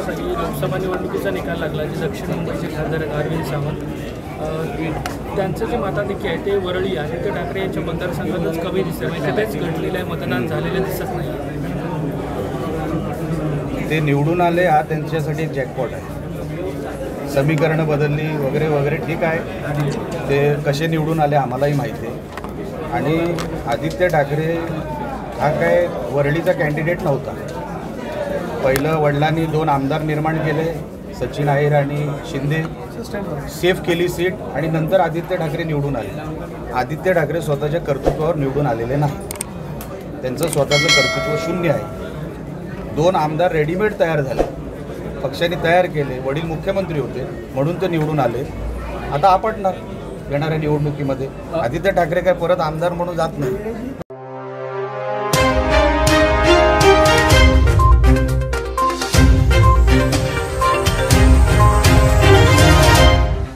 तास आधी लोकसभा निवडणुकीचा निकाल लागला, जे दक्षिण मुंबईचे खासदार अरविंद सावंत त्यांचं जे मताधिक्य आहे ते वरळी आदित्य ठाकरे यांच्या मतदारसंघातच कमी दिसतं, म्हणजे तेच घडलेलं आहे, मतदान झालेलं दिसत नाही. ते निवडून आले हा त्यांच्यासाठी एक जॅकपॉट आहे. समीकरणं बदलली वगैरे वगैरे ठीक आहे, ते कसे निवडून आले आम्हालाही माहिती आहे. आणि आदित्य ठाकरे हा काय वरळीचा कॅन्डिडेट नव्हता. पहिलं वडिलांनी 2 आमदार निर्माण केले, सचिन अहिर आणि शिंदे, सेफ केली सीट आणि नंतर आदित्य ठाकरे निवडून आले. आदित्य ठाकरे स्वतःच्या कर्तृत्वावर निवडून आलेले नाही, त्यांचं स्वतःचं कर्तृत्व शून्य आहे. 2 आमदार रेडीमेड तयार झाले, पक्षाने तयार केले, वडील मुख्यमंत्री होते म्हणून ते निवडून आले. आता आपटणार येणाऱ्या निवडणुकीमध्ये. आदित्य ठाकरे काय परत आमदार म्हणून जात नाही.